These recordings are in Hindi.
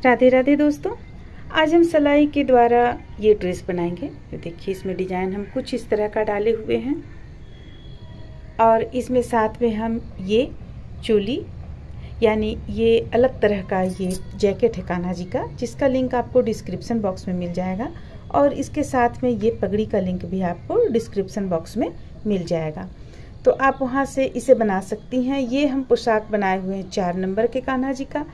राधे राधे दोस्तों, आज हम सिलाई के द्वारा ये ड्रेस बनाएंगे। तो देखिए इसमें डिजाइन हम कुछ इस तरह का डाले हुए हैं और इसमें साथ में हम ये चोली यानी ये अलग तरह का ये जैकेट है कान्हा जी का, जिसका लिंक आपको डिस्क्रिप्शन बॉक्स में मिल जाएगा और इसके साथ में ये पगड़ी का लिंक भी आपको डिस्क्रिप्शन बॉक्स में मिल जाएगा। तो आप वहाँ से इसे बना सकती हैं। ये हम पोशाक बनाए हुए हैं 4 नंबर के कान्हा जी का।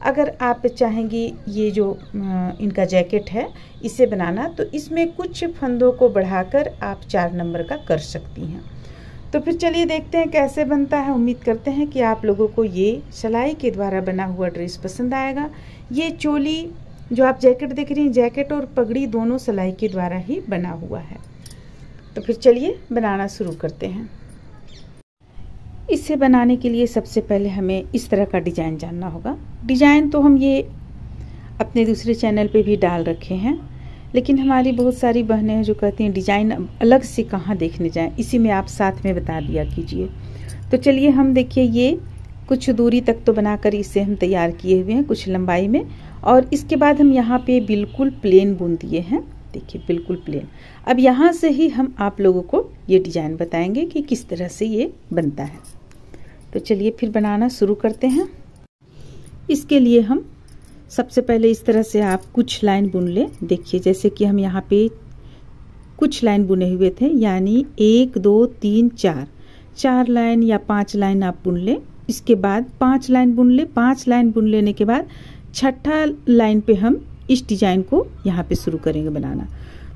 अगर आप चाहेंगी ये जो इनका जैकेट है इसे बनाना, तो इसमें कुछ फंदों को बढ़ाकर आप 4 नंबर का कर सकती हैं। तो फिर चलिए देखते हैं कैसे बनता है। उम्मीद करते हैं कि आप लोगों को ये सिलाई के द्वारा बना हुआ ड्रेस पसंद आएगा। ये चोली जो आप जैकेट देख रही हैं, जैकेट और पगड़ी दोनों सिलाई के द्वारा ही बना हुआ है। तो फिर चलिए बनाना शुरू करते हैं। इसे बनाने के लिए सबसे पहले हमें इस तरह का डिज़ाइन जानना होगा। डिज़ाइन तो हम ये अपने दूसरे चैनल पे भी डाल रखे हैं, लेकिन हमारी बहुत सारी बहनें हैं जो कहती हैं डिज़ाइन अलग से कहाँ देखने जाएं, इसी में आप साथ में बता दिया कीजिए। तो चलिए हम देखिए ये कुछ दूरी तक तो बनाकर इसे हम तैयार किए हुए हैं, कुछ लंबाई में, और इसके बाद हम यहाँ पे बिल्कुल प्लेन बुन दिए हैं। देखिए बिल्कुल प्लेन। अब यहाँ से ही हम आप लोगों को ये डिज़ाइन बताएंगे कि किस तरह से ये बनता है। तो चलिए फिर बनाना शुरू करते हैं। इसके लिए हम सबसे पहले इस तरह से आप कुछ लाइन बुन लें। देखिए जैसे कि हम यहाँ पे कुछ लाइन बुने हुए थे, यानी 1 2 3 4 लाइन या 5 लाइन आप बुन लें। इसके बाद 5 लाइन बुन लें। 5 लाइन बुन लेने के बाद 6ठा लाइन पे हम इस डिज़ाइन को यहाँ पे शुरू करेंगे बनाना।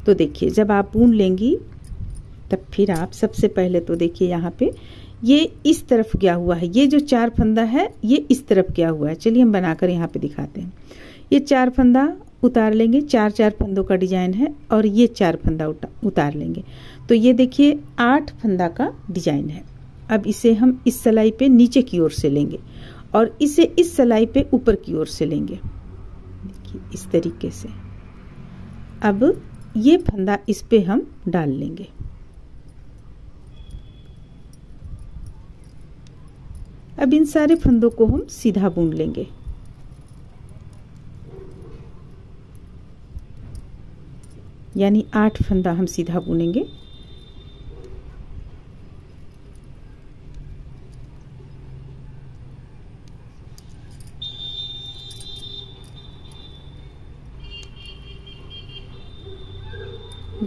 तो देखिए जब आप बुन लेंगी तब फिर आप सबसे पहले तो देखिए यहाँ पे ये इस तरफ गया हुआ है, ये जो 4 फंदा है ये इस तरफ गया हुआ है। चलिए हम बनाकर यहाँ पे दिखाते हैं। ये 4 फंदा उतार लेंगे, 4 फंदों का डिजाइन है और ये 4 फंदा उतार लेंगे। तो ये देखिए 8 फंदा का डिजाइन है। अब इसे हम इस सिलाई पे नीचे की ओर से लेंगे और इसे इस सिलाई पे ऊपर की ओर से लेंगे। देखिए इस तरीके से। अब ये फंदा इस पे हम डाल लेंगे। अब इन सारे फंदों को हम सीधा बुन लेंगे। यानी 8 फंदा हम सीधा बुनेंगे।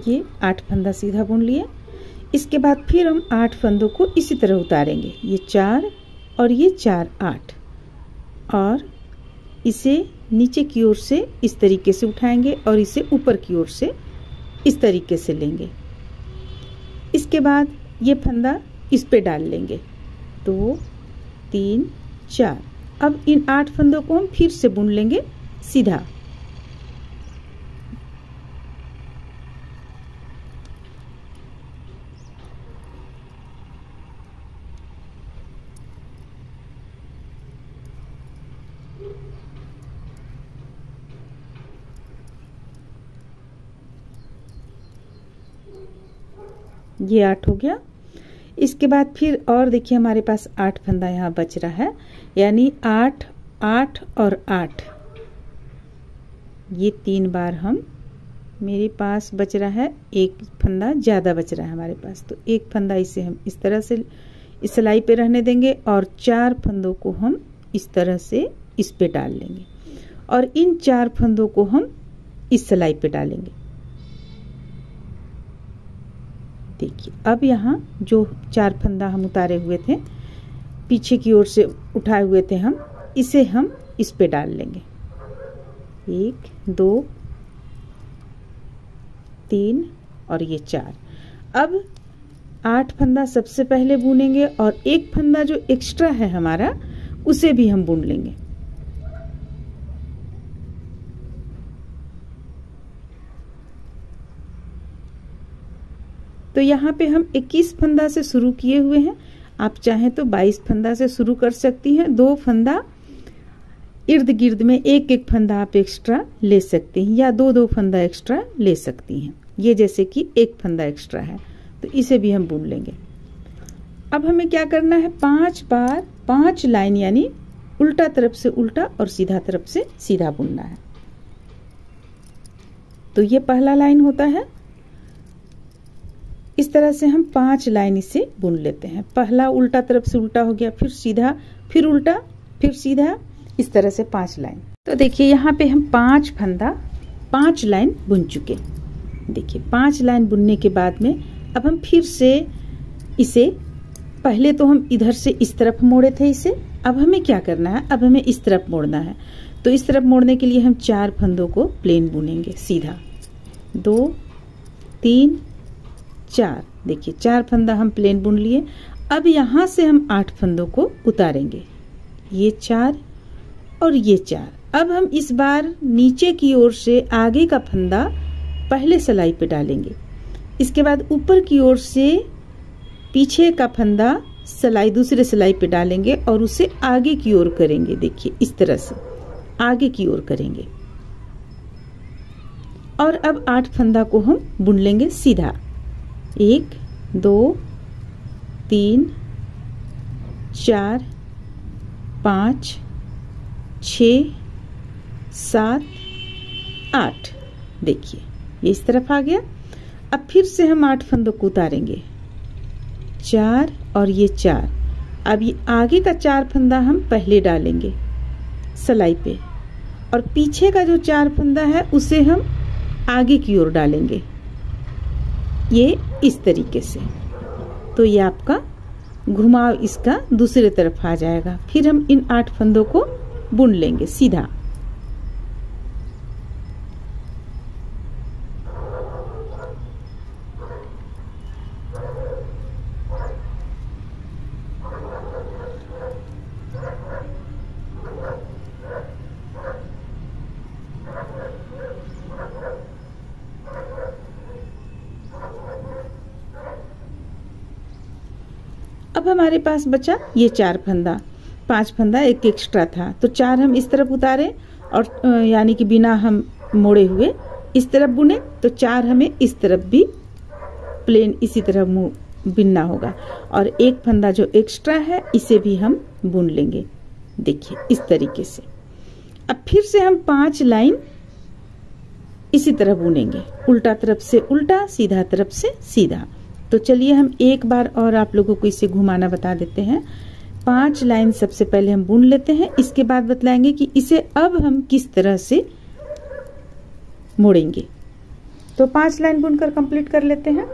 ये 8 फंदा सीधा बुन लिए। इसके बाद फिर हम 8 फंदों को इसी तरह उतारेंगे। ये 4 और ये 4 8, और इसे नीचे की ओर से इस तरीके से उठाएंगे और इसे ऊपर की ओर से इस तरीके से लेंगे। इसके बाद ये फंदा इस पे डाल लेंगे। 2 3 4। अब इन 8 फंदों को हम फिर से बुन लेंगे सीधा। ये 8 हो गया। इसके बाद फिर और देखिए हमारे पास 8 फंदा यहाँ बच रहा है, यानी 8 8 और 8। ये 3 बार हम, मेरे पास बच रहा है 1 फंदा ज़्यादा बच रहा है हमारे पास, तो 1 फंदा इसे हम इस तरह से इस सिलाई पे रहने देंगे और 4 फंदों को हम इस तरह से इस पे डाल लेंगे और इन 4 फंदों को हम इस सिलाई पे डालेंगे। देखिए अब यहाँ जो 4 फंदा हम उतारे हुए थे, पीछे की ओर से उठाए हुए थे हम, इसे हम इस पे डाल लेंगे। 1 2 3 और ये 4। अब 8 फंदा सबसे पहले बुनेंगे और 1 फंदा जो एक्स्ट्रा है हमारा उसे भी हम बुन लेंगे। तो यहाँ पे हम 21 फंदा से शुरू किए हुए हैं। आप चाहें तो 22 फंदा से शुरू कर सकती हैं। 2 फंदा इर्द गिर्द में 1 फंदा आप एक्स्ट्रा ले सकती हैं या 2 फंदा एक्स्ट्रा ले सकती हैं। ये जैसे कि 1 फंदा एक्स्ट्रा है तो इसे भी हम बुन लेंगे। अब हमें क्या करना है, 5 बार 5 लाइन यानी उल्टा तरफ से उल्टा और सीधा तरफ से सीधा बुनना है। तो ये पहला लाइन होता है। इस तरह से हम 5 लाइन इसे बुन लेते हैं। पहला उल्टा तरफ से उल्टा हो गया, फिर सीधा, फिर उल्टा, फिर सीधा, इस तरह से 5 लाइन। तो देखिए यहाँ पे हम 5 फंदा 5 लाइन बुन चुके। देखिए 5 लाइन बुनने के बाद में अब हम फिर से इसे, पहले तो हम इधर से इस तरफ मोड़े थे इसे, अब हमें क्या करना है, अब हमें इस तरफ मोड़ना है। तो इस तरफ मोड़ने के लिए हम 4 फंदों को प्लेन बुनेंगे सीधा। 2 3 4, देखिए 4 फंदा हम प्लेन बुन लिए। अब यहाँ से हम 8 फंदों को उतारेंगे, ये 4 और ये 4। अब हम इस बार नीचे की ओर से आगे का फंदा पहले सिलाई पे डालेंगे, इसके बाद ऊपर की ओर से पीछे का फंदा सिलाई दूसरे सिलाई पे डालेंगे और उसे आगे की ओर करेंगे। देखिए इस तरह से आगे की ओर करेंगे। और अब 8 फंदा को हम बुन लेंगे सीधा। 1 2 3 4 5 6 7 8। देखिए ये इस तरफ आ गया। अब फिर से हम 8 फंदों को उतारेंगे, 4 और ये 4। अब ये आगे का 4 फंदा हम पहले डालेंगे सिलाई पे और पीछे का जो 4 फंदा है उसे हम आगे की ओर डालेंगे, ये इस तरीके से। तो ये आपका घुमाव इसका दूसरे तरफ आ जाएगा। फिर हम इन 8 फंदों को बुन लेंगे सीधा। अब हमारे पास बचा ये 4 फंदा, 5 फंदा एक एक्स्ट्रा था, तो 4 हम इस तरफ उतारे और यानी कि बिना हम मोड़े हुए इस तरफ बुने, तो 4 हमें इस तरफ भी प्लेन इसी तरह बुनना होगा। और एक फंदा जो एक्स्ट्रा है इसे भी हम बुन लेंगे, देखिए इस तरीके से। अब फिर से हम 5 लाइन इसी तरह बुनेंगे, उल्टा तरफ से उल्टा, सीधा तरफ से सीधा। तो चलिए हम एक बार और आप लोगों को इसे घुमाना बता देते हैं। 5 लाइन सबसे पहले हम बुन लेते हैं, इसके बाद बतलाएंगे कि इसे अब हम किस तरह से मोड़ेंगे। तो 5 लाइन बुनकर कंप्लीट कर लेते हैं।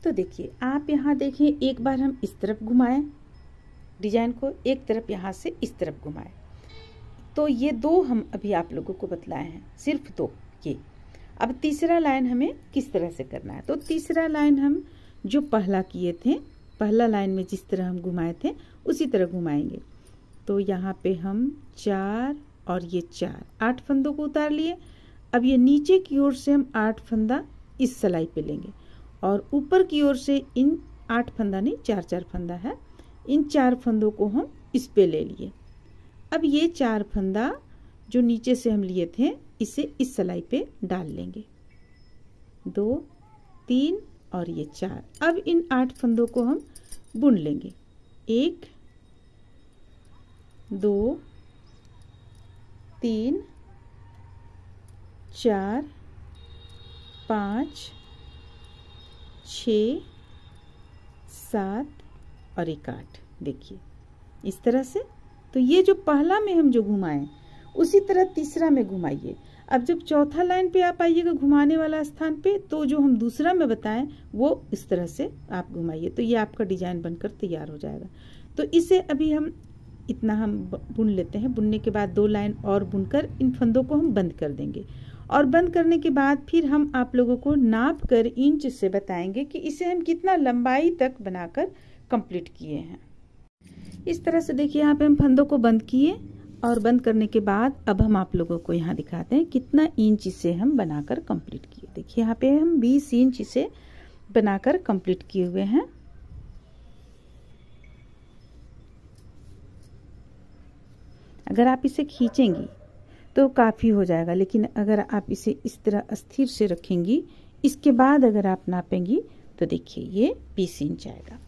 तो देखिए आप यहाँ देखिए, एक बार हम इस तरफ घुमाएं डिजाइन को, एक तरफ यहाँ से इस तरफ घुमाएं। तो ये 2 हम अभी आप लोगों को बतलाए हैं, सिर्फ 2 ये। अब तीसरा लाइन हमें किस तरह से करना है। तो तीसरा लाइन हम जो पहला किए थे, पहला लाइन में जिस तरह हम घुमाए थे उसी तरह घुमाएंगे। तो यहाँ पे हम 4 और ये 4, 8 फंदों को उतार लिए। अब ये नीचे की ओर से हम 8 फंदा इस सिलाई पे लेंगे और ऊपर की ओर से इन 8 फंदा नहीं, 4-4 फंदा है, इन 4 फंदों को हम इस पे ले लिए। अब ये 4 फंदा जो नीचे से हम लिए थे इसे इस सिलाई पे डाल लेंगे, 2 3 और ये 4। अब इन 8 फंदों को हम बुन लेंगे, 1 2 3 4 5 6 7 और 1 8। देखिए इस तरह से। तो ये जो पहला में हम जो घुमाएं उसी तरह तीसरा में घुमाइए। अब जब चौथा लाइन पे आप आइएगा घुमाने वाला स्थान पे, तो जो हम दूसरा में बताएं वो इस तरह से आप घुमाइए। तो ये आपका डिजाइन बनकर तैयार हो जाएगा। तो इसे अभी हम इतना हम बुन लेते हैं। बुनने के बाद 2 लाइन और बुनकर इन फंदों को हम बंद कर देंगे और बंद करने के बाद फिर हम आप लोगों को नाप कर इंच से बताएंगे कि इसे हम कितना लंबाई तक बनाकर कंप्लीट किए हैं। इस तरह से देखिए यहाँ पे हम फंदों को बंद किए और बंद करने के बाद अब हम आप लोगों को यहाँ दिखाते हैं कितना इंच इसे हम बनाकर कंप्लीट किए। देखिए यहाँ पे हम 20 इंच इसे बनाकर कंप्लीट किए हुए हैं। अगर आप इसे खींचेंगी तो काफ़ी हो जाएगा, लेकिन अगर आप इसे इस तरह स्थिर से रखेंगी, इसके बाद अगर आप नापेंगी तो देखिए ये 20 इंच आएगा।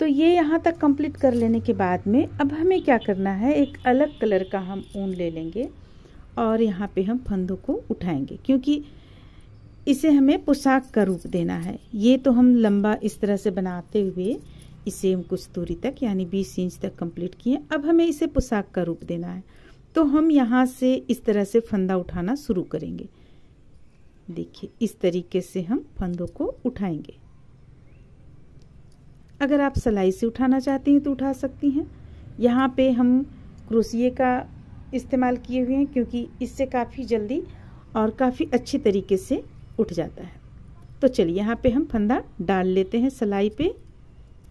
तो ये यहाँ तक कंप्लीट कर लेने के बाद में अब हमें क्या करना है, एक अलग कलर का हम ऊन ले लेंगे और यहाँ पे हम फंदों को उठाएंगे, क्योंकि इसे हमें पोशाक का रूप देना है। ये तो हम लंबा इस तरह से बनाते हुए इसे हम कुछ दूरी तक यानी 20 इंच तक कंप्लीट किए। अब हमें इसे पोशाक का रूप देना है, तो हम यहाँ से इस तरह से फंदा उठाना शुरू करेंगे। देखिए इस तरीके से हम फंदों को उठाएंगे। अगर आप सिलाई से उठाना चाहती हैं तो उठा सकती हैं। यहाँ पे हम क्रोशिये का इस्तेमाल किए हुए हैं, क्योंकि इससे काफ़ी जल्दी और काफ़ी अच्छे तरीके से उठ जाता है। तो चलिए यहाँ पे हम फंदा डाल लेते हैं सिलाई पे।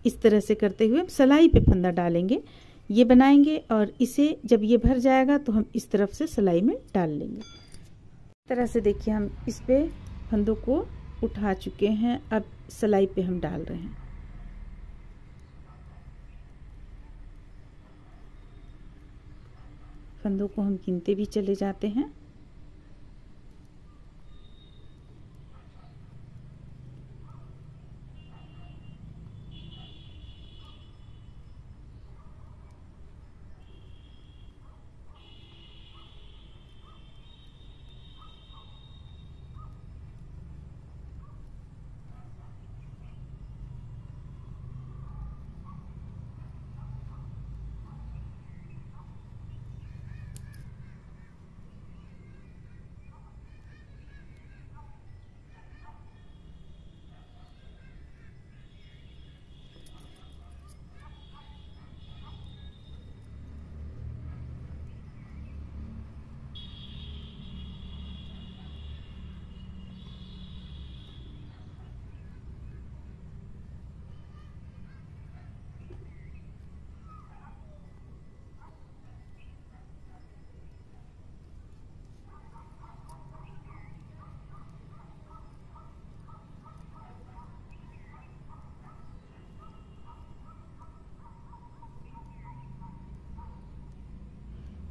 इस तरह से करते हुए हम सिलाई पे फंदा डालेंगे, ये बनाएंगे और इसे जब ये भर जाएगा तो हम इस तरफ से सिलाई में डाल लेंगे। इस तरह से देखिए हम इस पे फंदों को उठा चुके हैं। अब सिलाई पे हम डाल रहे हैं। फंदों को हम गिनते भी चले जाते हैं।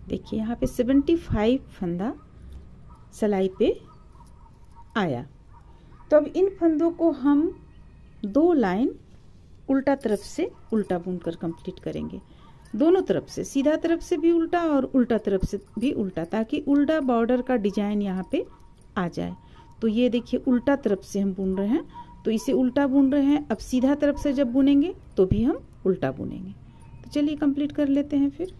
देखिए यहाँ पे 75 फंदा सिलाई पे आया। तो अब इन फंदों को हम 2 लाइन उल्टा तरफ से उल्टा बुनकर कंप्लीट करेंगे। दोनों तरफ से, सीधा तरफ से भी उल्टा और उल्टा तरफ से भी उल्टा, ताकि उल्टा बॉर्डर का डिजाइन यहाँ पे आ जाए। तो ये देखिए उल्टा तरफ से हम बुन रहे हैं, तो इसे उल्टा बुन रहे हैं। अब सीधा तरफ से जब बुनेंगे तो भी हम उल्टा बुनेंगे। तो चलिए कंप्लीट कर लेते हैं। फिर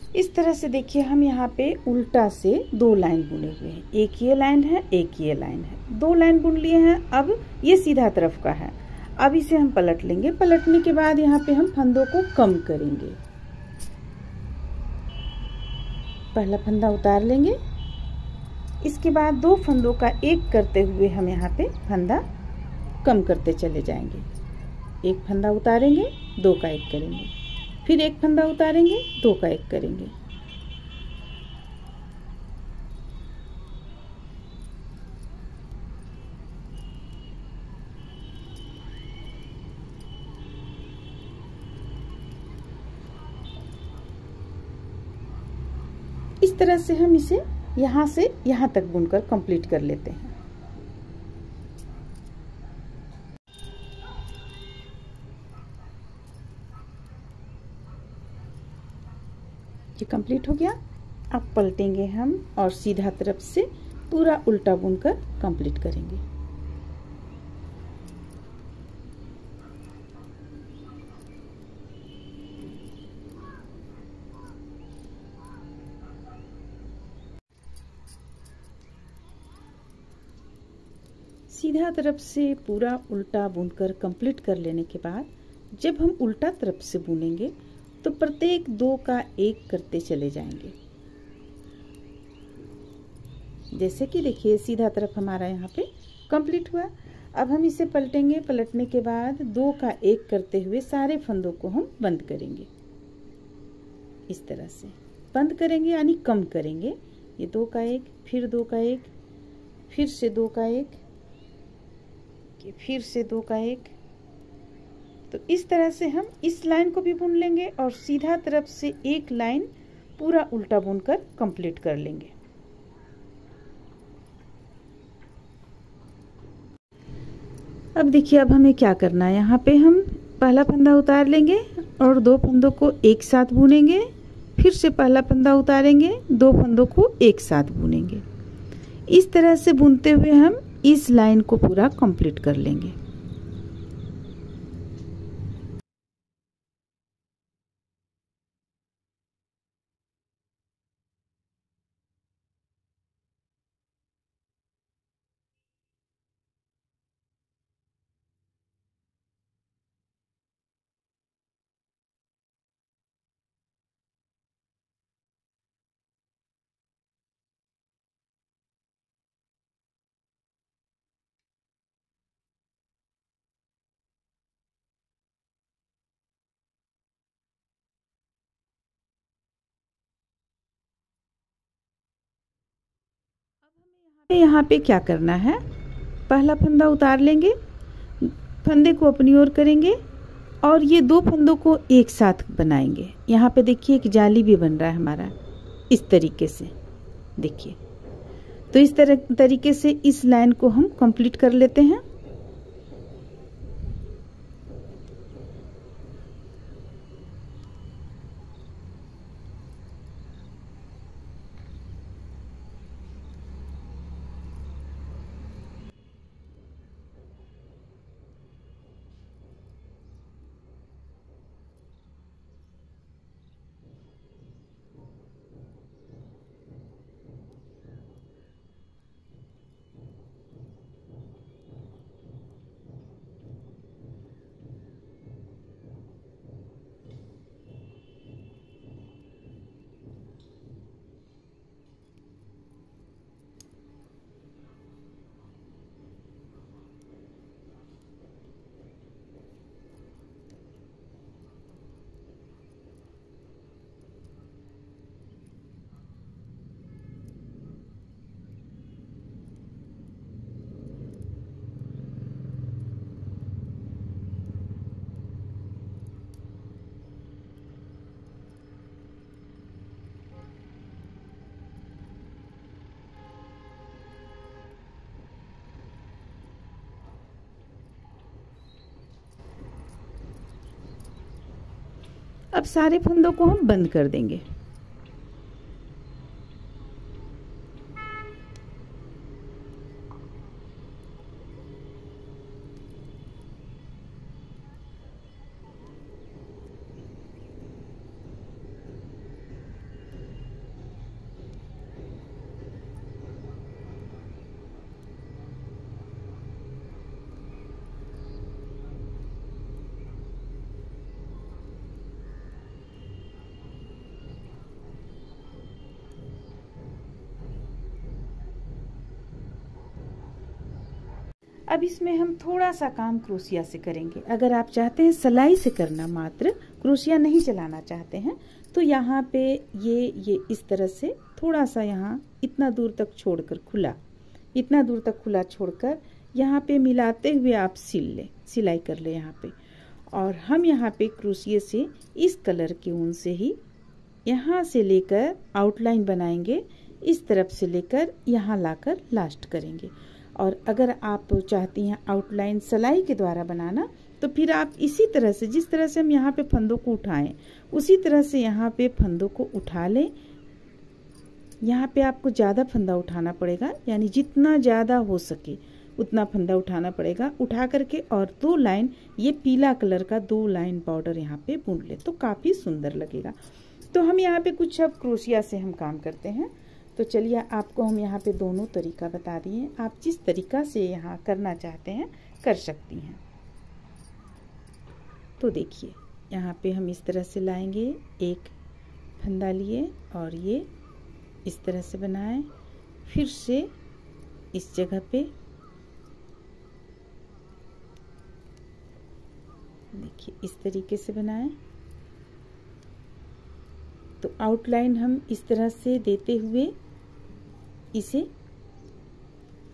इस तरह से देखिए हम यहाँ पे उल्टा से 2 लाइन बुने हुए हैं। एक ये लाइन है, एक ये लाइन है, 2 लाइन बुन लिए हैं। अब ये सीधा तरफ का है। अब इसे हम पलट लेंगे। पलटने के बाद यहाँ पे हम फंदों को कम करेंगे। पहला फंदा उतार लेंगे, इसके बाद 2 फंदों का एक करते हुए हम यहाँ पे फंदा कम करते चले जाएंगे। एक फंदा उतारेंगे, 2 का एक करेंगे, फिर एक फंदा उतारेंगे, 2 का एक करेंगे। इस तरह से हम इसे यहाँ से यहाँ तक बुनकर कंप्लीट कर लेते हैं। ये कंप्लीट हो गया। अब पलटेंगे हम और सीधा तरफ से पूरा उल्टा बुनकर कंप्लीट करेंगे। सीधा तरफ से पूरा उल्टा बुनकर कंप्लीट कर लेने के बाद जब हम उल्टा तरफ से बुनेंगे तो प्रत्येक 2 का एक करते चले जाएंगे। जैसे कि देखिए सीधा तरफ हमारा यहाँ पे कंप्लीट हुआ। अब हम इसे पलटेंगे। पलटने के बाद 2 का एक करते हुए सारे फंदों को हम बंद करेंगे। इस तरह से बंद करेंगे यानी कम करेंगे। ये 2 का एक, फिर 2 का एक, फिर से 2 का एक, फिर से 2 का एक। तो इस तरह से हम इस लाइन को भी बुन लेंगे और सीधा तरफ से एक लाइन पूरा उल्टा बुनकर कंप्लीट कर लेंगे। अब देखिए अब हमें क्या करना है, यहाँ पे हम पहला फंदा उतार लेंगे और 2 फंदों को एक साथ बुनेंगे, फिर से पहला फंदा उतारेंगे, 2 फंदों को एक साथ बुनेंगे। इस तरह से बुनते हुए हम इस लाइन को पूरा कंप्लीट कर लेंगे। यहाँ पे क्या करना है, पहला फंदा उतार लेंगे, फंदे को अपनी ओर करेंगे और ये 2 फंदों को एक साथ बनाएंगे। यहाँ पे देखिए एक जाली भी बन रहा है हमारा, इस तरीके से देखिए। तो इस तरीके से इस लाइन को हम कंप्लीट कर लेते हैं। अब सारे फंदों को हम बंद कर देंगे। अब इसमें हम थोड़ा सा काम क्रोशिया से करेंगे। अगर आप चाहते हैं सिलाई से करना, मात्र क्रोशिया नहीं चलाना चाहते हैं, तो यहाँ पे ये इस तरह से थोड़ा सा यहाँ इतना दूर तक छोड़कर खुला, इतना दूर तक खुला छोड़कर यहाँ पे मिलाते हुए आप सिलाई कर ले यहाँ पे। और हम यहाँ पे क्रोशिया से इस कलर के ऊन से ही यहाँ से लेकर आउटलाइन बनाएंगे, इस तरफ से लेकर यहाँ लाकर लास्ट करेंगे। और अगर आप चाहती हैं आउटलाइन सिलाई के द्वारा बनाना, तो फिर आप इसी तरह से, जिस तरह से हम यहाँ पे फंदों को उठाएं, उसी तरह से यहाँ पे फंदों को उठा लें। यहाँ पे आपको ज़्यादा फंदा उठाना पड़ेगा, यानी जितना ज़्यादा हो सके उतना फंदा उठाना पड़ेगा। उठा करके और 2 लाइन, ये पीला कलर का 2 लाइन बॉर्डर यहाँ पे बुन ले, तो काफ़ी सुंदर लगेगा। तो हम यहाँ पे कुछ अब क्रोशिया से हम काम करते हैं। तो चलिए आपको हम यहाँ पे दोनों तरीका बता दिए, आप जिस तरीका से यहाँ करना चाहते हैं कर सकती हैं। तो देखिए यहाँ पे हम इस तरह से लाएंगे, एक फंदा लिए और ये इस तरह से बनाएं, फिर से इस जगह पे देखिए इस तरीके से बनाएं। तो आउटलाइन हम इस तरह से देते हुए इसे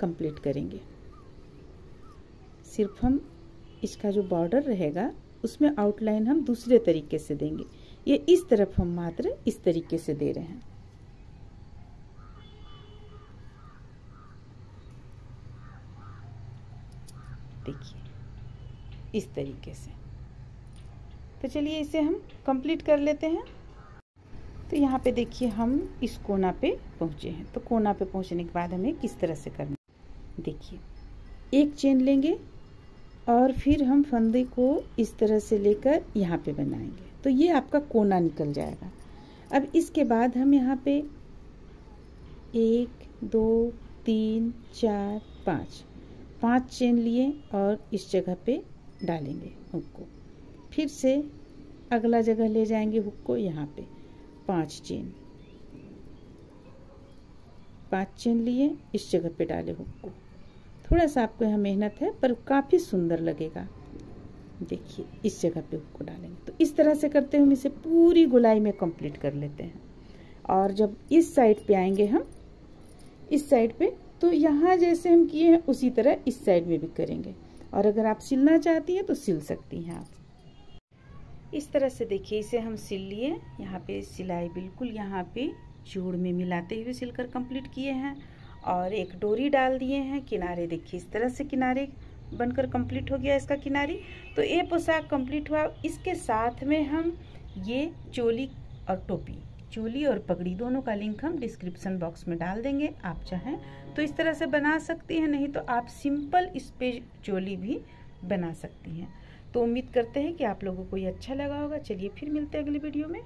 कंप्लीट करेंगे। सिर्फ हम इसका जो बॉर्डर रहेगा उसमें आउटलाइन हम दूसरे तरीके से देंगे। ये इस तरफ हम मात्र इस तरीके से दे रहे हैं। देखिए इस तरीके से। तो चलिए इसे हम कंप्लीट कर लेते हैं। तो यहाँ पे देखिए हम इस कोना पे पहुँचे हैं। तो कोना पे पहुँचने के बाद हमें किस तरह से करना, देखिए एक चेन लेंगे और फिर हम फंदे को इस तरह से लेकर यहाँ पे बनाएंगे। तो ये आपका कोना निकल जाएगा। अब इसके बाद हम यहाँ पे 1 2 3 4 5 चेन लिए और इस जगह पे डालेंगे हुक को। फिर से अगला जगह ले जाएंगे हुक को, यहाँ पे 5 चेन लिए, इस जगह पे डाले हुक को। थोड़ा सा आपको यहाँ मेहनत है पर काफ़ी सुंदर लगेगा। देखिए इस जगह पे हुक को डालेंगे। तो इस तरह से करते हुए हम इसे पूरी गोलाई में कंप्लीट कर लेते हैं। और जब इस साइड पे आएंगे हम, इस साइड पे, तो यहाँ जैसे हम किए हैं उसी तरह इस साइड में भी करेंगे। और अगर आप सिलना चाहती हैं तो सिल सकती हैं आप। इस तरह से देखिए इसे हम सिल लिए। यहाँ पे सिलाई बिल्कुल यहाँ पे जोड़ में मिलाते हुए सिलकर कंप्लीट किए हैं और एक डोरी डाल दिए हैं। किनारे देखिए इस तरह से किनारे बनकर कंप्लीट हो गया इसका किनारी। तो ये पोशाक कंप्लीट हुआ। इसके साथ में हम ये चोली और टोपी, चोली और पगड़ी दोनों का लिंक हम डिस्क्रिप्शन बॉक्स में डाल देंगे। आप चाहें तो इस तरह से बना सकती हैं, नहीं तो आप सिंपल इस पे चोली भी बना सकती हैं। तो उम्मीद करते हैं कि आप लोगों को ये अच्छा लगा होगा। चलिए फिर मिलते हैं अगली वीडियो में।